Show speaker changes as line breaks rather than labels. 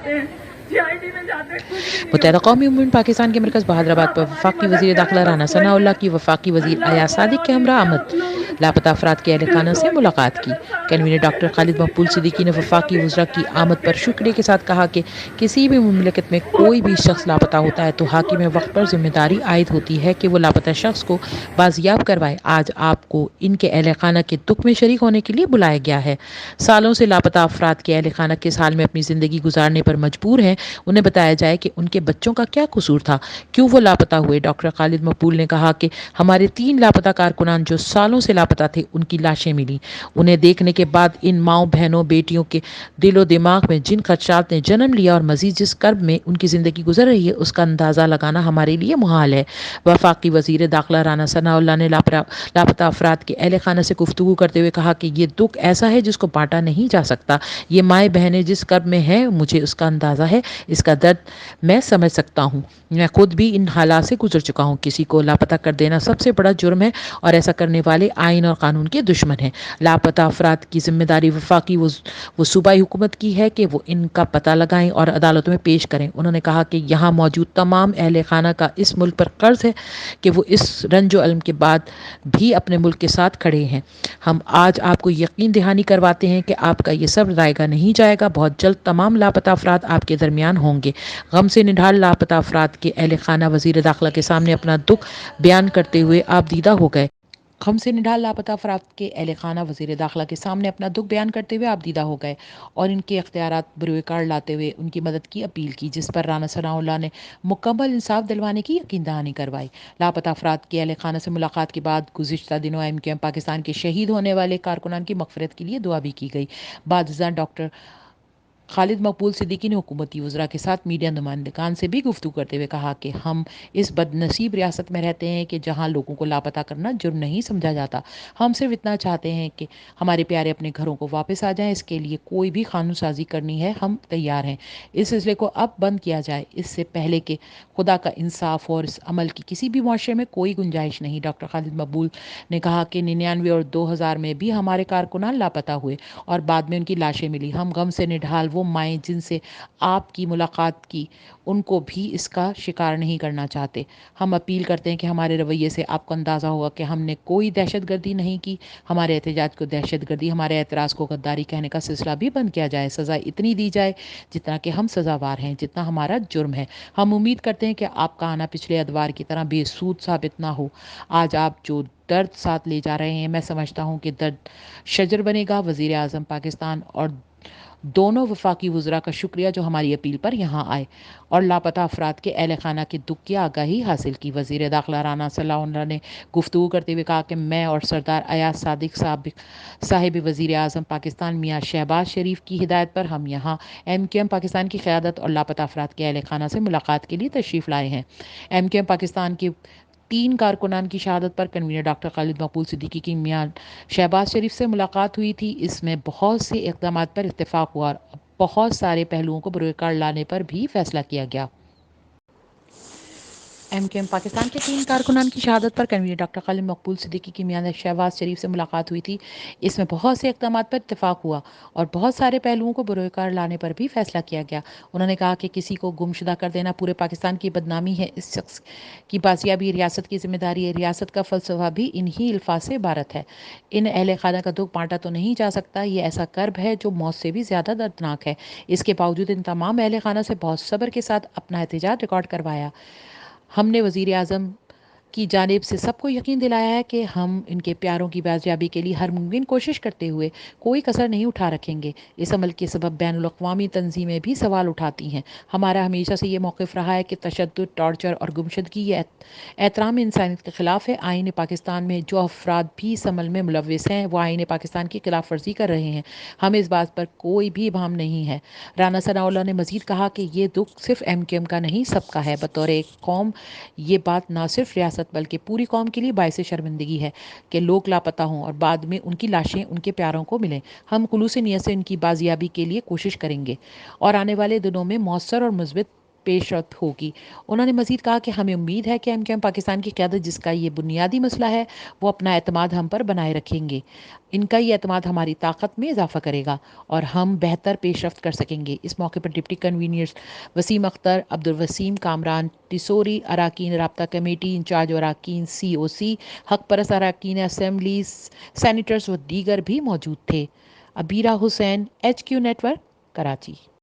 जाते हैं, CID में जाते हैं, कुछ भी नहीं
मुत्तहिदा
होता
कौमी मूवमेंट
है।
पाकिस्तान के मरकज़ बहादुराबाद पर
हमारी
वफाकी
मदद
वज़ीर
करें,
दाखिला राना
बस वही
सनाउल्लाह
है।
की वफाकी वज़ीर
अल्लाह
अयाज
बोले
सादिक के
और
हमरा
नीचे
आमद
आप लोग
लापता अफराद के अहल खाना से
थोड़ी सी
मुलाकात की।
नजर सामने
कन्वीनर
पड़े
डॉक्टर
तो
खालिद
सीधे
मकबूल
हाथ
सिद्दीकी
से
ने
देखो
वफाकी
कि
वज़रा की
कहाँ
आमद पर शुक्रिया के साथ कहा कि किसी भी मुमलिकत में कोई भी शख्स लापता होता है तो हाकिम वक्त पर जिम्मेदारी आयद होती है कि वो लापता शख्स को बाजियाब करवाए। आज आपको इनके अहल खाना के दुख में शरीक होने के लिए बुलाया गया है। सालों से लापता अफराद के अहल खाना किस हाल में अपनी ज़िंदगी गुजारने पर मजबूर हैं, उन्हें बताया जाए कि उनके बच्चों का क्या कसूर था, क्यों वो लापता हुए। डॉक्टर खालिद मकबूल ने कहा कि हमारे 3 लापता कारकुनान जो सालों से लापता थे, उनकी लाशें मिली। उन्हें देखने के बाद इन माओ बहनों बेटियों के दिलो दिमाग में जिन खदशात ने जन्म लिया और मजीद जिस कर्ब में उनकी ज़िंदगी गुजर रही है, उसका अंदाज़ा लगाना हमारे लिए मुहाल है। वफाकी वज़ीर दाखिला राना सनाउल्लाह ने लापता अफराद के अहल खाना से गुफ्तगू करते हुए कहा कि ये दुख ऐसा है जिसको बांटा नहीं जा सकता। ये माएँ बहनें जिस कर्ब में हैं, मुझे उसका अंदाज़ा है, इसका दर्द मैं समझ सकता हूँ। मैं खुद भी इन हालात से गुजर चुका हूँ। किसी को लापता कर देना सबसे बड़ा जुर्म है और ऐसा करने वाले आइन और कानून के दुश्मन हैं। लापता अफराद की जिम्मेदारी वफाकी वो सूबाई हुकूमत की है कि वो इनका पता लगाएं और अदालतों में पेश करें। उन्होंने कहा कि यहाँ मौजूद तमाम अहल खाना का इस मुल्क पर कर्ज है कि वो इस रंजो अलम के बाद भी अपने मुल्क के साथ खड़े हैं। हम आज आपको यकीन दहानी करवाते हैं कि आपका ये सब जायगा नहीं जाएगा। बहुत जल्द तमाम लापता अफराद आपके दरमियान होंगे। गम से निढाल लापता अफराद के अहल खाना वज़ीर दाखिला के सामने अपना दुख बयान करते हुए आप दीदा हो गए। गम से निढाल लापता अफराद के अहल खाना वज़ीर दाखिला के सामने अपना दुख बयान करते हुए आप दीदा हो गए और इनके इख्तियारात बरूए कार लाते हुए उनकी मदद की अपील की, जिस पर राना सनाउल्लाह ने मुकम्मल इंसाफ दिलवाने की यकीन दहानी करवाई। लापता अफराद के अहल खाना से मुलाकात के बाद गुज़िश्ता दिनों MQM पाकिस्तान के शहीद होने वाले कारकुनान की मगफरत के लिए दुआ भी की गई। बादशाह डॉक्टर खालिद मकबूल सिद्दीकी ने हुकूमती वज़रा के साथ मीडिया नुमाइंदगान से भी गुफ्तगू करते हुए कहा कि हम इस बदनसीब रियासत में रहते हैं कि जहां लोगों को लापता करना जुर्म नहीं समझा जाता। हम सिर्फ इतना चाहते हैं कि हमारे प्यारे अपने घरों को वापस आ जाएं। इसके लिए कोई भी कानून साजी करनी है, हम तैयार हैं। इस सिलसिले को अब बंद किया जाए, इससे पहले कि खुदा का इंसाफ और इस अमल की किसी भी मुआशरे में कोई गुंजाइश नहीं। डॉक्टर खालिद मकबूल ने कहा कि 99 और 2000 में भी हमारे कारकुनान लापता हुए और बाद में उनकी लाशें मिली। हम गम से निढाल वो माएँ जिनसे आपकी मुलाकात की, उनको भी इसका शिकार नहीं करना चाहते। हम अपील करते हैं कि हमारे रवैये से आपको अंदाज़ा होगा कि हमने कोई दहशतगर्दी नहीं की। हमारे एहतजाज को दहशतगर्दी, हमारे एतराज़ को गद्दारी कहने का सिलसिला भी बंद किया जाए। सज़ा इतनी दी जाए जितना कि हम सज़ावार हैं, जितना हमारा जुर्म है। हम उम्मीद करते हैं कि आपका आना पिछले अदवार की तरह बेसूद साबित ना हो। आज आप जो दर्द साथ ले जा रहे हैं, मैं समझता हूँ कि दर्द शजर बनेगा। वज़ीर आज़म पाकिस्तान और दोनों वफाकी वज़रा का शुक्रिया जो हमारी अपील पर यहाँ आए और लापता अफराद के अहल खाना के दुख की आगाही हासिल की। वज़ीर दाखिला राना सलाउल्लाह ने गुफ्तगू करते हुए कहा कि मैं और सरदार अयाज सादिक साहिब वज़ीर आज़म पाकिस्तान मियाँ शहबाज शरीफ की हिदायत पर हम यहाँ MQM पाकिस्तान की क़यादत और लापता अफराद के अहल खाना से मुलाकात के लिए तशरीफ़ लाए हैं। MQM पाकिस्तान की 3 कारकुनान की शहादत पर कन्वीनर डॉक्टर खालिद मकबूल सिद्दीकी की मियां शहबाज शरीफ से मुलाकात हुई थी। इसमें बहुत से इक़दामात पर इत्तेफाक हुआ और बहुत सारे पहलुओं को बरूए कार लाने पर भी फैसला किया गया। MQM पाकिस्तान के 3 कारकुनान की शहादत पर कन्वीनर डॉक्टर खालिद मकबूल सिद्दीकी की मियां शहबाज शरीफ से मुलाकात हुई थी। इसमें बहुत से इक़दामात पर इत्तेफाक हुआ और बहुत सारे पहलुओं को बरूए कार लाने पर भी फैसला किया गया। उन्होंने कहा कि किसी को गुमशुदा कर देना पूरे पाकिस्तान की बदनामी है। इस शख्स की बाजियाबी रियासत की जिम्मेदारी है। रियासत का फ़लसफ़ा भी इन्हीं अल्फाज से इबारत है। इन अहल खाना का दुख बांटा तो नहीं जा सकता। ये ऐसा कर्ब है जो मौत से भी ज़्यादा दर्दनाक है। इसके बावजूद इन तमाम अहल खाना से बहुत सब्र के साथ अपना एहतजाज रिकॉर्ड करवाया। हमने वज़ीर आज़म की जानिब से सबको यकीन दिलाया है कि हम इनके प्यारों की बाजियाबी के लिए हर मुमकिन कोशिश करते हुए कोई कसर नहीं उठा रखेंगे। इस अमल के सबब बैनुल-अक़वामी तंजीमें भी सवाल उठाती हैं। हमारा हमेशा से ये मौक़िफ़ रहा है कि तशद्दुद, टॉर्चर और गुमशुदगी ये एहतराम इंसानियत के ख़िलाफ़ है। आईन पाकिस्तान में जो अफराद भी इस अमल में मुलव्विस हैं, वो आईन पाकिस्तान की खिलाफ वर्जी कर रहे हैं। हमें इस बात पर कोई भी इबाहम नहीं है। राना सनाउल्लाह ने मज़ीद कहा कि ये दुख सिर्फ MQM का नहीं, सबका है। बतौर एक कौम ये बात ना सिर्फ रियासत बल्कि पूरी कौम के लिए बाइस शर्मिंदगी है कि लोग लापता हों और बाद में उनकी लाशें उनके प्यारों को मिलें। हम खुलूस नीयत से उनकी बाजियाबी के लिए कोशिश करेंगे और आने वाले दिनों में मौसर और मुस्बित پیش رفت ہوگی۔ انہوں نے مزید کہا کہ ہمیں امید ہے کہ ایم پاکستان کی قیادت، جس کا یہ بنیادی مسئلہ ہے، وہ اپنا اعتماد ہم پر بنائے رکھیں گے۔ ان کا یہ اعتماد ہماری طاقت میں اضافہ کرے گا اور ہم بہتر پیش رفت کر سکیں گے۔ اس موقع پر ڈپٹی کنوینر وسیم اختر، عبدالوسیم کامران ٹیسوری، اراکین رابطہ کمیٹی انچارج اور اراکین COC، حق پرست اراکین اسمبلی، سینیٹرز و دیگر بھی موجود تھے۔ عبیرہ حسین، HQ نیٹ ورک، کراچی۔